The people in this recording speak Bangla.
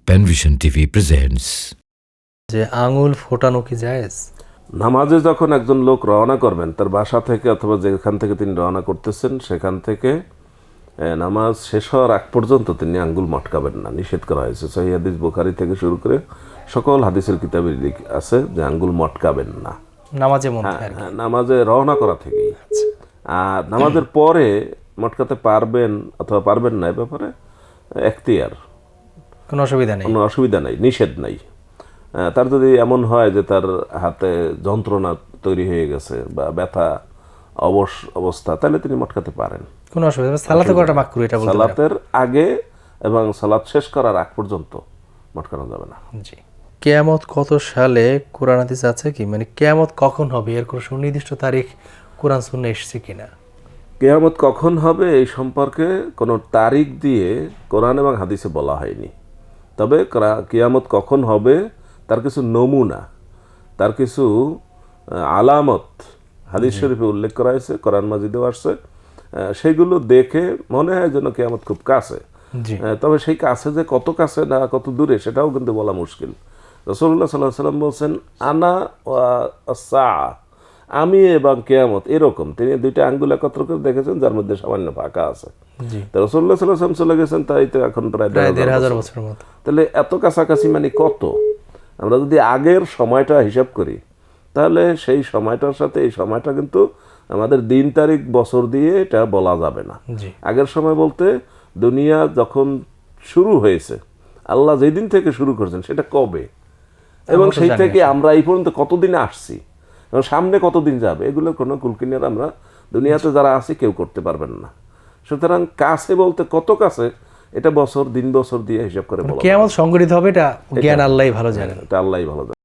পেনভিশন টিভি প্রেজেন্টস। যে আঙুল ফোটানো কি জায়েজ? নামাজে যখন একজন লোক রওনা করবেন তার বাসা থেকে অথবা যেখান থেকে তিনি রওনা করতেছেন সেখান থেকে নামাজ শেষ হওয়ার আগ পর্যন্ত তিনি আঙ্গুল মটকাবেন না, নিষেধ করা হয়েছে। সহিহ হাদিস বুখারী থেকে শুরু করে সকল হাদিসের কিতাবে আছে যে আঙ্গুল মটকাবেন না নামাজের মধ্যে আর কি। নামাজে রওনা করা থেকেই। আর নামাজের পরে মটকাতে পারবেন অথবা পারবেন না, এ ব্যাপারে এখতিয়ার, কোনো অসুবিধা নেই, কোনো অসুবিধা নাই, নিষেধ নাই। তার যদি এমন হয় যে তার হাতে যন্ত্রণা তৈরি হয়ে গেছে বা ব্যথা অবস্থা, তাহলে তিনি মটকাতে পারেন, কোনো অসুবিধা নেই। সালাতে করাটা মাকরুহ, এটা বলতে পারেন। সালাতের আগে এবং সালাত শেষ করার আগ পর্যন্ত মটকানো যাবে না। জি। কিয়ামত কত সালে কোরআন হাদিস আছে কি, মানে কিয়ামত কখন হবে এর কোনো সুনির্দিষ্ট তারিখ কোরআন সুন্নাহ এসেছে কিনা? কিয়ামত কখন হবে এই সম্পর্কে কোনো তারিখ দিয়ে কোরআন এবং হাদিসে বলা হয়নি। তবে কিয়ামত কখন হবে তার কিছু নমুনা, তার কিছু আলামত হাদিস শরীফে উল্লেখ করা হয়েছে, কোরআন মাজিদেও আসছে। সেইগুলো দেখে মনে হয় যেন কিয়ামত খুব কাছে। তবে সেই কাছে যে কত কাছে না কত দূরে সেটাও কিন্তু বলা মুশকিল। রাসূলুল্লাহ সাল্লাল্লাহু আলাইহি ওয়াসাল্লাম বলছেন আনা ওয়া আমি এবং কিয়ামত এরকম। তিনি দুইটা আঙ্গুল একত্র করে দেখেছেন যার মধ্যে সামান্য ফাঁকা আছে। তো রাসূলুল্লাহ সাল্লাল্লাহু আলাইহি ওয়াসাল্লাম চলে গেছেন, তাই তো এখন প্রায় ১,৫০০ বছরের মতো। তাহলে এত কাছাকাছি মানে কত? আমরা যদি আগের সময়টা হিসাব করি তাহলে সেই সময়টার সাথে এই সময়টা কিন্তু আমাদের দিন তারিখ বছর দিয়ে এটা বলা যাবে না। আগের সময় বলতে দুনিয়া যখন শুরু হয়েছে, আল্লাহ যেদিন থেকে শুরু করেছেন সেটা কবে, এবং সেই থেকে আমরা এই পর্যন্ত কতদিনে আসছি এবং সামনে কতদিন যাবে, এগুলো কোনো কুলকিনার আমরা দুনিয়াতে যারা আছি কেউ করতে পারবেন না। সুতরাং কাছে বলতে কত কাছে এটা বছর দিন বছর দিয়ে হিসাব করে বলা। কিয়ামত সংঘটিত হবে এটা জ্ঞান আল্লাহই ভালো জানেন, এটা আল্লাহই ভালো জানেন।